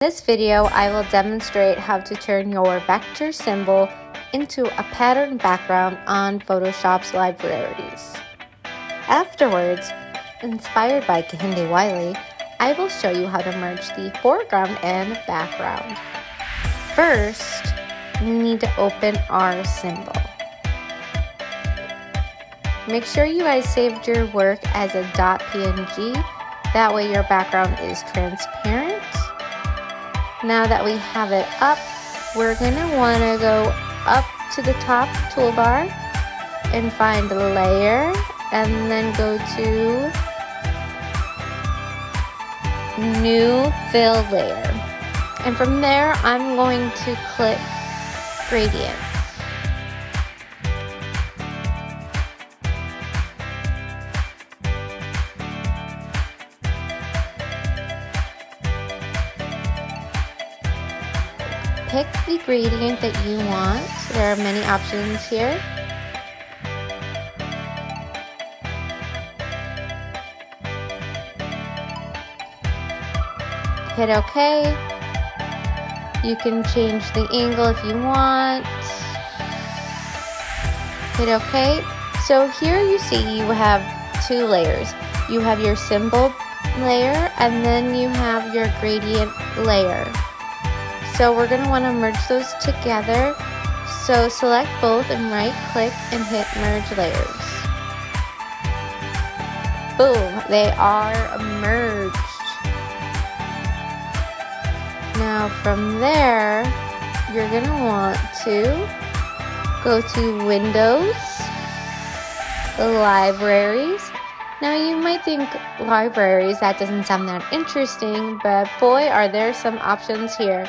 In this video, I will demonstrate how to turn your vector symbol into a pattern background on Photoshop's libraries. Afterwards, inspired by Kehinde Wiley, I will show you how to merge the foreground and background. First, we need to open our symbol. Make sure you guys saved your work as a .png, that way your background is transparent. Now that we have it up, we're going to want to go up to the top toolbar and find Layer, and then go to New Fill Layer. And from there, I'm going to click Gradient. Pick the gradient that you want. There are many options here. Hit OK. You can change the angle if you want. Hit OK. So here you see you have two layers. You have your symbol layer and then you have your gradient layer. So we're going to want to merge those together. So select both and right click and hit merge layers. Boom, they are merged. Now from there, you're going to want to go to Windows, Libraries. Now you might think libraries, that doesn't sound that interesting, but boy are there some options here.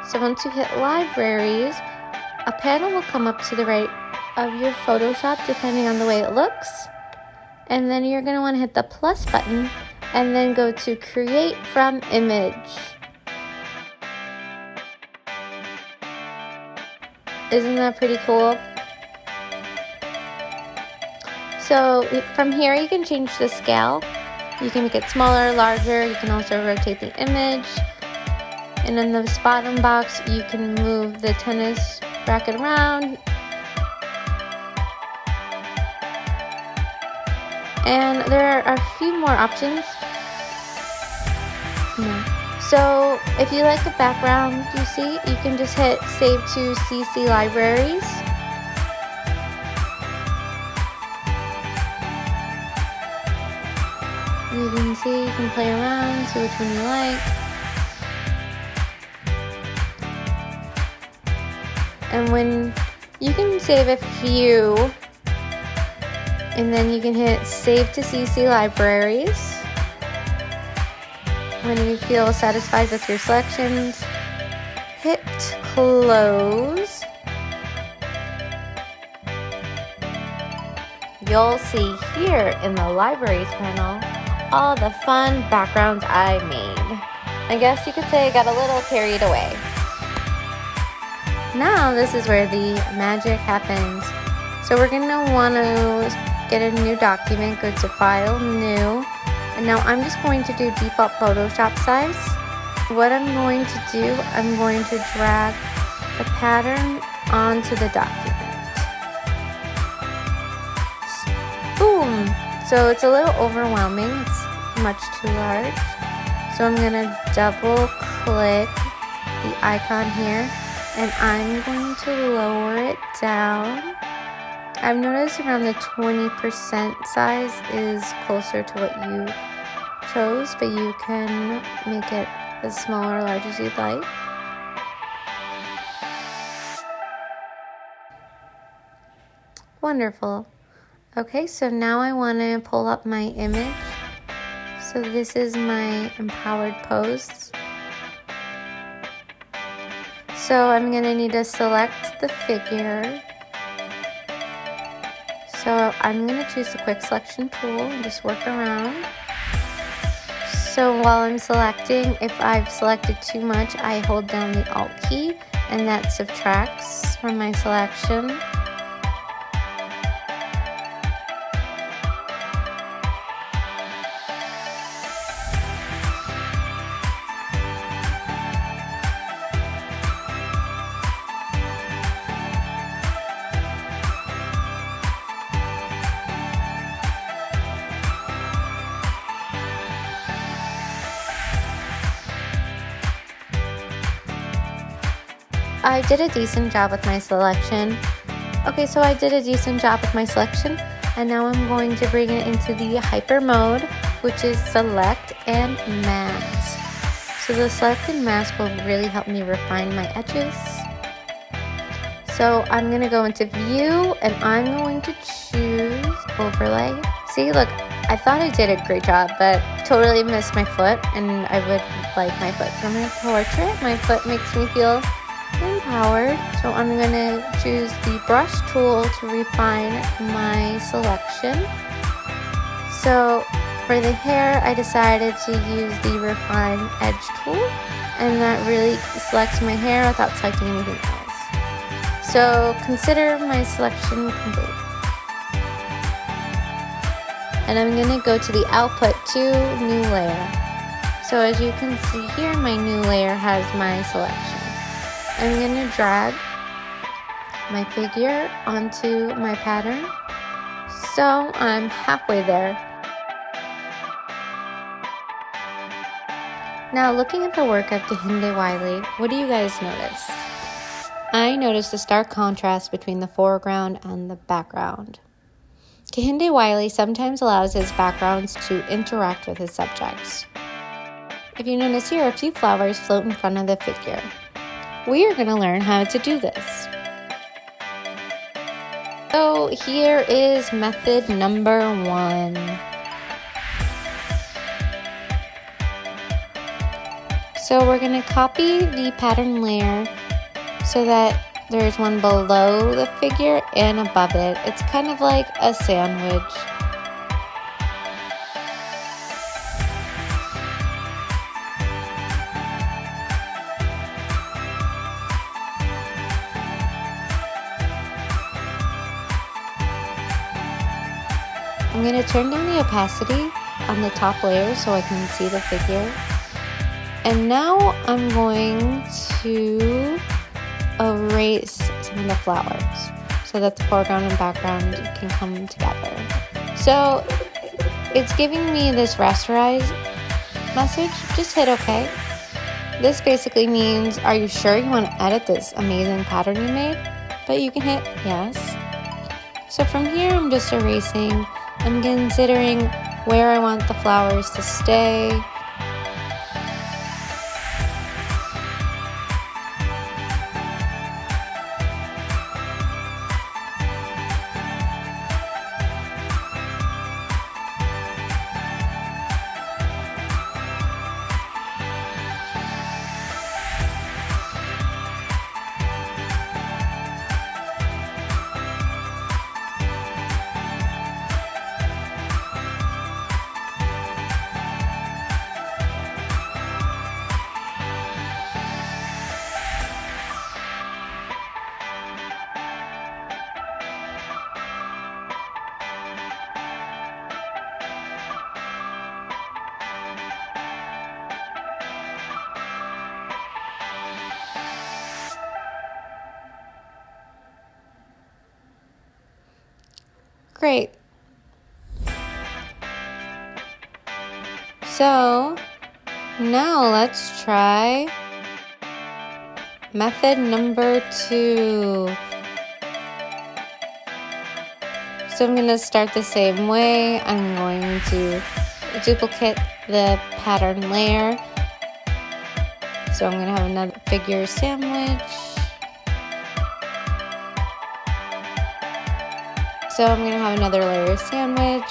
So once you hit Libraries, a panel will come up to the right of your Photoshop depending on the way it looks. And then you're going to want to hit the plus button and then go to Create from Image. Isn't that pretty cool? So from here you can change the scale. You can make it smaller, larger. You can also rotate the image. And in this bottom box, you can move the tennis racket around. And there are a few more options. So if you like the background you see, you can just hit Save to CC Libraries. You can see, you can play around, see which one you like. And when you can save a few, and then you can hit Save to CC Libraries. When you feel satisfied with your selections, hit Close. You'll see here in the Libraries panel all the fun backgrounds I made. I guess you could say I got a little carried away. Now this is where the magic happens. So we're going to want to get a new document, go to File, New, and now I'm just going to do default Photoshop size. What I'm going to do, I'm going to drag the pattern onto the document. Boom! So it's a little overwhelming, it's much too large. So I'm going to double click the icon here. And I'm going to lower it down. I've noticed around the 20% size is closer to what you chose, but you can make it as small or large as you'd like. Wonderful. Okay, so now I want to pull up my image. So this is my empowered pose. So I'm going to need to select the figure. So I'm going to choose the quick selection tool and just work around. So while I'm selecting, if I've selected too much, I hold down the Alt key and that subtracts from my selection. I did a decent job with my selection. And now I'm going to bring it into the hyper mode, which is select and mask. So the select and mask will really help me refine my edges. So I'm going to go into view and I'm going to choose overlay. See, look, I thought I did a great job, but totally missed my foot, and I would like my foot from my portrait. My foot makes me feel empowered. So I'm going to choose the brush tool to refine my selection. So for the hair, I decided to use the refine edge tool, and that really selects my hair without selecting anything else. So consider my selection complete. And I'm going to go to the output to new layer. So as you can see here, my new layer has my selection. I'm going to drag my figure onto my pattern. So I'm halfway there. Now looking at the work of Kehinde Wiley, what do you guys notice? I noticed the stark contrast between the foreground and the background. Kehinde Wiley sometimes allows his backgrounds to interact with his subjects. If you notice here, a few flowers float in front of the figure. We are going to learn how to do this. So here is method number 1. So we're going to copy the pattern layer so that there's one below the figure and above it. It's kind of like a sandwich. I'm going to turn down the opacity on the top layer so I can see the figure. And now I'm going to erase some of the flowers so that the foreground and background can come together. So it's giving me this rasterize message. Just hit OK. This basically means, are you sure you want to edit this amazing pattern you made? But you can hit yes. So from here I'm just erasing. I'm considering where I want the flowers to stay. Great. So now let's try method number 2. So I'm going to start the same way. I'm going to duplicate the pattern layer. So I'm going to have another figure sandwich. So I'm going to have another layer sandwich.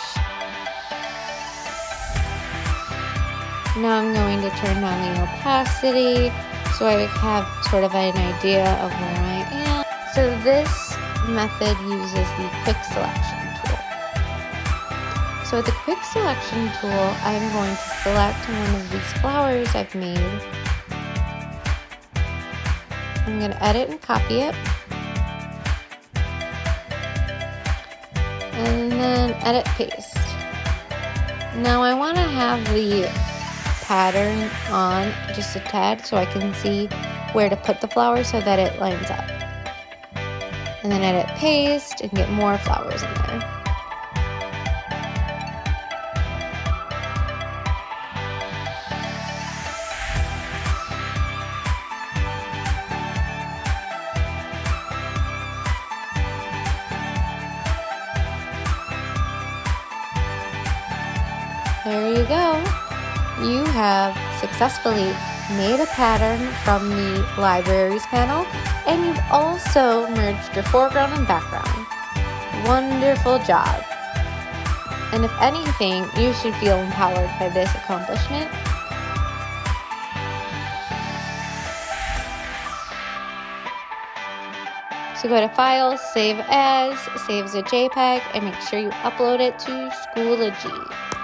Now I'm going to turn down the opacity so I have sort of an idea of where I am. So this method uses the quick selection tool. So with the quick selection tool, I'm going to select one of these flowers I've made. I'm going to edit and copy it. And then edit paste. Now I want to have the pattern on just a tad so I can see where to put the flower so that it lines up. And then edit paste and get more flowers in there. there you go. You have successfully made a pattern from the libraries panel, and you've also merged your foreground and background. Wonderful job. And if anything, you should feel empowered by this accomplishment. So go to Files, Save As a JPEG, and make sure you upload it to Schoology.